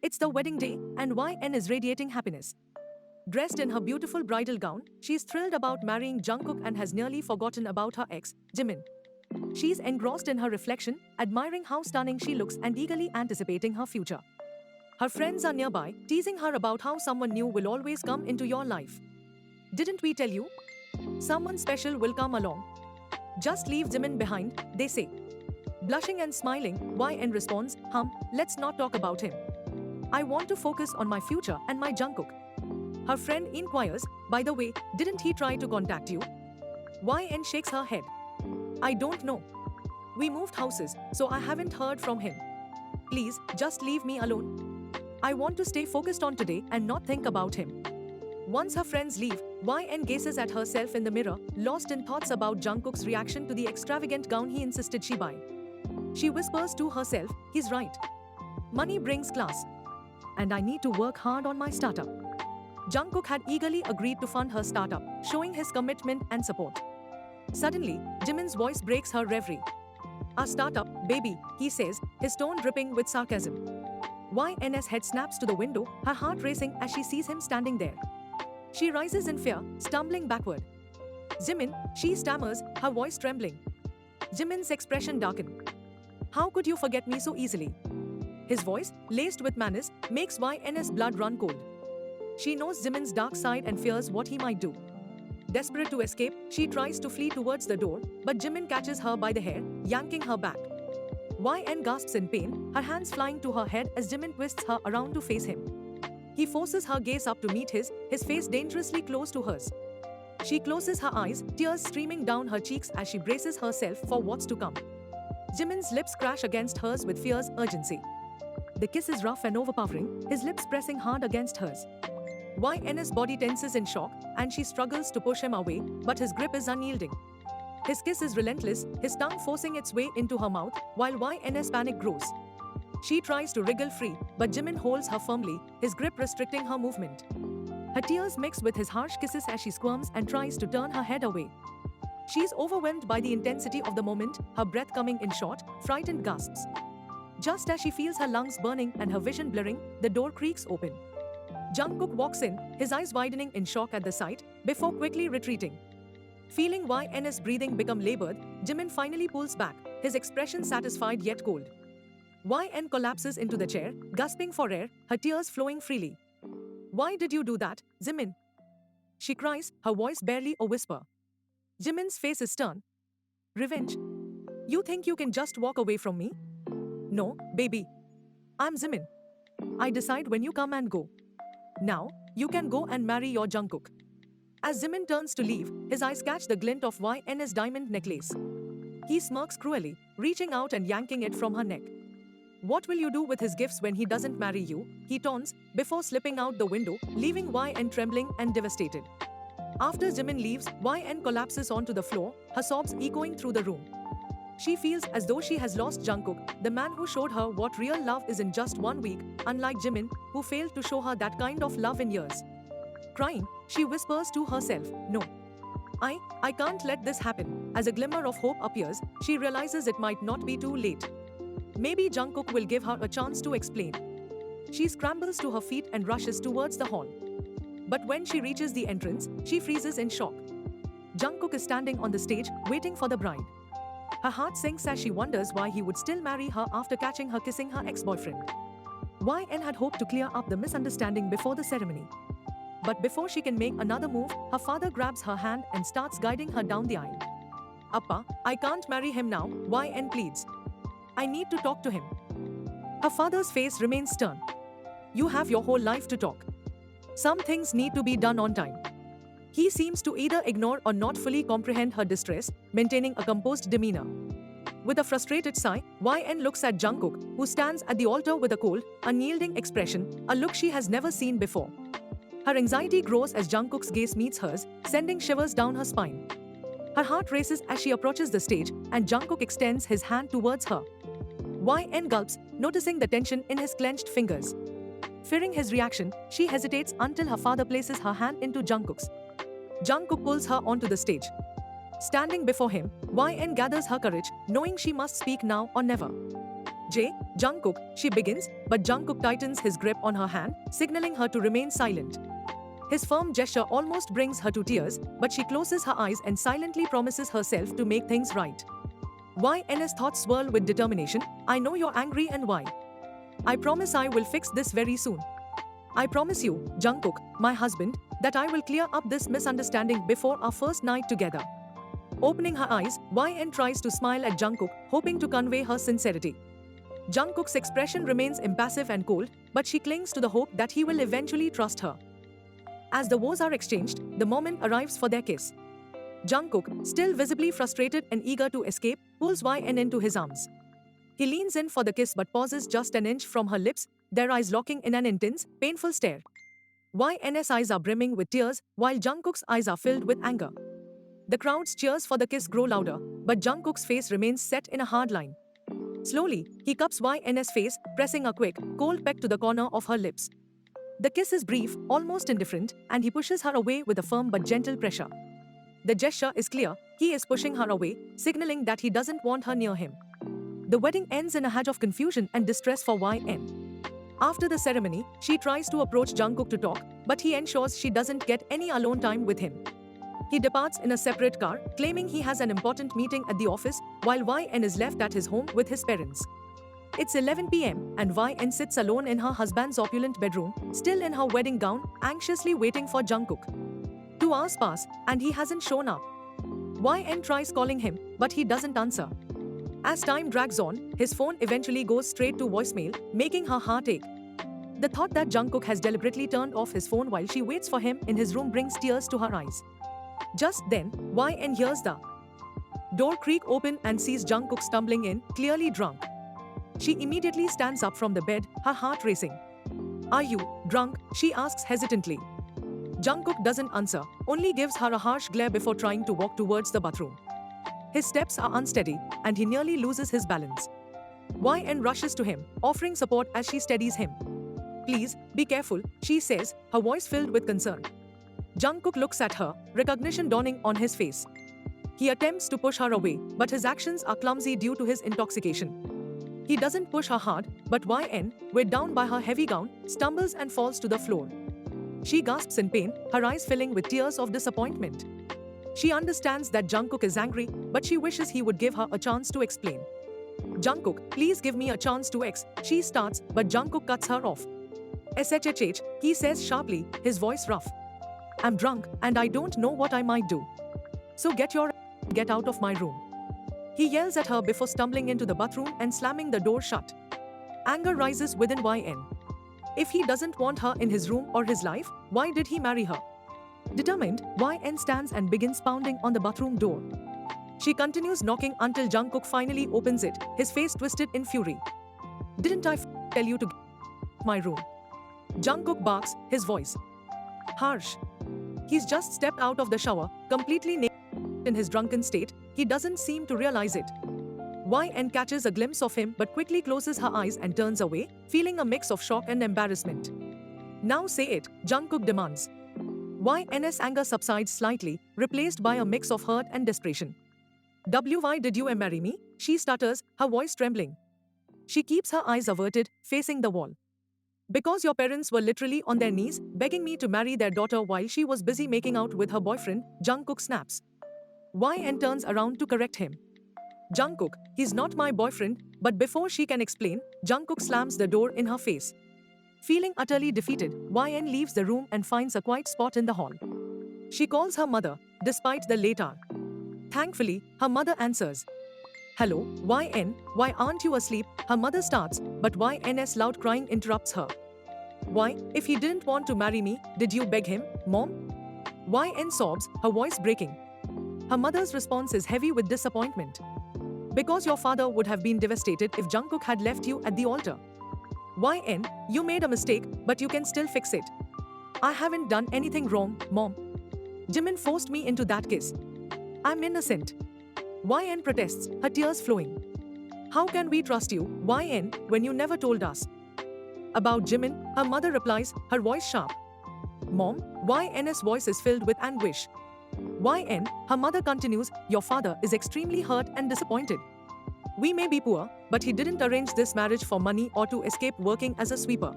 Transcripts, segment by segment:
It's the wedding day, and YN is radiating happiness. Dressed in her beautiful bridal gown, she's thrilled about marrying Jungkook and has nearly forgotten about her ex, Jimin. She's engrossed in her reflection, admiring how stunning she looks and eagerly anticipating her future. Her friends are nearby, teasing her about how someone new will always come into your life. Didn't we tell you? Someone special will come along. Just leave Jimin behind, they say. Blushing and smiling, YN responds, let's not talk about him. I want to focus on my future and my Jungkook. Her friend inquires, by the way, didn't he try to contact you? YN shakes her head. I don't know. We moved houses, so I haven't heard from him. Please, just leave me alone. I want to stay focused on today and not think about him. Once her friends leave, YN gazes at herself in the mirror, lost in thoughts about Jungkook's reaction to the extravagant gown he insisted she buy. She whispers to herself, he's right. Money brings class. And I need to work hard on my startup. Jungkook had eagerly agreed to fund her startup, showing his commitment and support. Suddenly, Jimin's voice breaks her reverie. Our startup, baby, he says, his tone dripping with sarcasm. YN's head snaps to the window, her heart racing as she sees him standing there. She rises in fear, stumbling backward. Jimin, she stammers, her voice trembling. Jimin's expression darkens. How could you forget me so easily? His voice, laced with menace, makes YN's blood run cold. She knows Jimin's dark side and fears what he might do. Desperate to escape, she tries to flee towards the door, but Jimin catches her by the hair, yanking her back. YN gasps in pain, her hands flying to her head as Jimin twists her around to face him. He forces her gaze up to meet his face dangerously close to hers. She closes her eyes, tears streaming down her cheeks as she braces herself for what's to come. Jimin's lips crash against hers with fierce urgency. The kiss is rough and overpowering, his lips pressing hard against hers. YN's body tenses in shock, and she struggles to push him away, but his grip is unyielding. His kiss is relentless, his tongue forcing its way into her mouth, while YN's panic grows. She tries to wriggle free, but Jimin holds her firmly, his grip restricting her movement. Her tears mix with his harsh kisses as she squirms and tries to turn her head away. She's overwhelmed by the intensity of the moment, her breath coming in short, frightened gasps. Just as she feels her lungs burning and her vision blurring, the door creaks open. Jungkook walks in, his eyes widening in shock at the sight, before quickly retreating. Feeling YN's breathing become labored, Jimin finally pulls back, his expression satisfied yet cold. YN collapses into the chair, gasping for air, her tears flowing freely. Why did you do that, Jimin? She cries, her voice barely a whisper. Jimin's face is stern. Revenge? You think you can just walk away from me? No, baby. I'm Jimin. I decide when you come and go. Now, you can go and marry your Jungkook. As Jimin turns to leave, his eyes catch the glint of YN's diamond necklace. He smirks cruelly, reaching out and yanking it from her neck. What will you do with his gifts when he doesn't marry you? He taunts, before slipping out the window, leaving YN trembling and devastated. After Jimin leaves, YN collapses onto the floor, her sobs echoing through the room. She feels as though she has lost Jungkook, the man who showed her what real love is in just 1 week, unlike Jimin, who failed to show her that kind of love in years. Crying, she whispers to herself, no. I can't let this happen. As a glimmer of hope appears, she realizes it might not be too late. Maybe Jungkook will give her a chance to explain. She scrambles to her feet and rushes towards the hall. But when she reaches the entrance, she freezes in shock. Jungkook is standing on the stage, waiting for the bride. Her heart sinks as she wonders why he would still marry her after catching her kissing her ex-boyfriend. YN had hoped to clear up the misunderstanding before the ceremony. But before she can make another move, her father grabs her hand and starts guiding her down the aisle. Appa, I can't marry him now, YN pleads. I need to talk to him. Her father's face remains stern. You have your whole life to talk. Some things need to be done on time. He seems to either ignore or not fully comprehend her distress, maintaining a composed demeanor. With a frustrated sigh, YN looks at Jungkook, who stands at the altar with a cold, unyielding expression, a look she has never seen before. Her anxiety grows as Jungkook's gaze meets hers, sending shivers down her spine. Her heart races as she approaches the stage, and Jungkook extends his hand towards her. YN gulps, noticing the tension in his clenched fingers. Fearing his reaction, she hesitates until her father places her hand into Jungkook's. Jungkook pulls her onto the stage. Standing before him, YN gathers her courage, knowing she must speak now or never. J. Jungkook, she begins, but Jungkook tightens his grip on her hand, signaling her to remain silent. His firm gesture almost brings her to tears, but she closes her eyes and silently promises herself to make things right. YN's thoughts swirl with determination. I know you're angry and why. I promise I will fix this very soon. I promise you, Jungkook, my husband, that I will clear up this misunderstanding before our first night together. Opening her eyes, YN tries to smile at Jungkook, hoping to convey her sincerity. Jungkook's expression remains impassive and cold, but she clings to the hope that he will eventually trust her. As the vows are exchanged, the moment arrives for their kiss. Jungkook, still visibly frustrated and eager to escape, pulls YN into his arms. He leans in for the kiss but pauses just an inch from her lips, their eyes locking in an intense, painful stare. YN's eyes are brimming with tears, while Jungkook's eyes are filled with anger. The crowd's cheers for the kiss grow louder, but Jungkook's face remains set in a hard line. Slowly, he cups YN's face, pressing a quick, cold peck to the corner of her lips. The kiss is brief, almost indifferent, and he pushes her away with a firm but gentle pressure. The gesture is clear, he is pushing her away, signaling that he doesn't want her near him. The wedding ends in a hedge of confusion and distress for YN. After the ceremony, she tries to approach Jungkook to talk, but he ensures she doesn't get any alone time with him. He departs in a separate car, claiming he has an important meeting at the office, while YN is left at his home with his parents. It's 11 p.m., and YN sits alone in her husband's opulent bedroom, still in her wedding gown, anxiously waiting for Jungkook. 2 hours pass, and he hasn't shown up. YN tries calling him, but he doesn't answer. As time drags on, his phone eventually goes straight to voicemail, making her heart ache. The thought that Jungkook has deliberately turned off his phone while she waits for him in his room brings tears to her eyes. Just then, YN hears the door creak open and sees Jungkook stumbling in, clearly drunk. She immediately stands up from the bed, her heart racing. Are you drunk? She asks hesitantly. Jungkook doesn't answer, only gives her a harsh glare before trying to walk towards the bathroom. His steps are unsteady, and he nearly loses his balance. YN rushes to him, offering support as she steadies him. Please, be careful, she says, her voice filled with concern. Jungkook looks at her, recognition dawning on his face. He attempts to push her away, but his actions are clumsy due to his intoxication. He doesn't push her hard, but YN, weighed down by her heavy gown, stumbles and falls to the floor. She gasps in pain, her eyes filling with tears of disappointment. She understands that Jungkook is angry, but she wishes he would give her a chance to explain. Jungkook, please give me a chance to she starts, but Jungkook cuts her off. SHHH, he says sharply, his voice rough. I'm drunk, and I don't know what I might do. So get out of my room. He yells at her before stumbling into the bathroom and slamming the door shut. Anger rises within YN. If he doesn't want her in his room or his life, why did he marry her? Determined, YN stands and begins pounding on the bathroom door. She continues knocking until Jungkook finally opens it, his face twisted in fury. Didn't I tell you to get my room? Jungkook barks, his voice harsh. He's just stepped out of the shower, completely naked in his drunken state. He doesn't seem to realize it. YN catches a glimpse of him but quickly closes her eyes and turns away, feeling a mix of shock and embarrassment. Now say it, Jungkook demands. YN's anger subsides slightly, replaced by a mix of hurt and desperation. Why did you marry me? She stutters, her voice trembling. She keeps her eyes averted, facing the wall. Because your parents were literally on their knees, begging me to marry their daughter while she was busy making out with her boyfriend, Jungkook snaps. YN turns around to correct him. Jungkook, he's not my boyfriend, but before she can explain, Jungkook slams the door in her face. Feeling utterly defeated, YN leaves the room and finds a quiet spot in the hall. She calls her mother, despite the late hour. Thankfully, her mother answers. Hello, YN, why aren't you asleep? Her mother starts, but YN's loud crying interrupts her. Why, if he didn't want to marry me, did you beg him, Mom? YN sobs, her voice breaking. Her mother's response is heavy with disappointment. Because your father would have been devastated if Jungkook had left you at the altar. YN, you made a mistake, but you can still fix it. I haven't done anything wrong, Mom. Jimin forced me into that kiss. I'm innocent. YN protests, her tears flowing. How can we trust you, YN, when you never told us? About Jimin, her mother replies, her voice sharp. Mom, YN's voice is filled with anguish. YN, her mother continues, your father is extremely hurt and disappointed. We may be poor, But he didn't arrange this marriage for money or to escape working as a sweeper.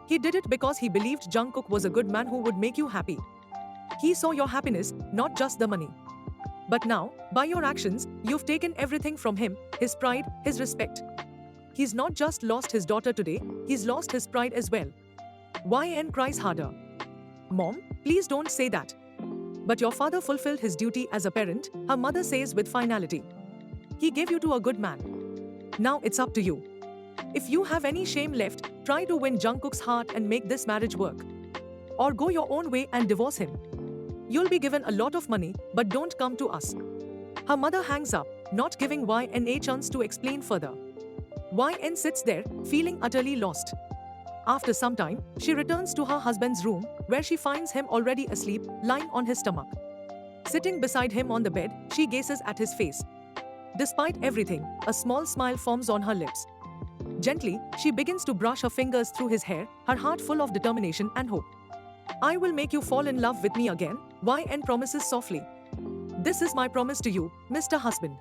He did it because he believed Jungkook was a good man who would make you happy. He saw your happiness, not just the money. But now, by your actions, you've taken everything from him, his pride, his respect. He's not just lost his daughter today, he's lost his pride as well. YN cries harder. Mom, please don't say that. But your father fulfilled his duty as a parent, her mother says with finality. He gave you to a good man. Now it's up to you. If you have any shame left, try to win Jungkook's heart and make this marriage work. Or go your own way and divorce him. You'll be given a lot of money, but don't come to us. Her mother hangs up, not giving YN a chance to explain further. YN sits there, feeling utterly lost. After some time, she returns to her husband's room, where she finds him already asleep, lying on his stomach. Sitting beside him on the bed, she gazes at his face. Despite everything, a small smile forms on her lips. Gently, she begins to brush her fingers through his hair, her heart full of determination and hope. I will make you fall in love with me again, YN promises softly. This is my promise to you, Mr. Husband.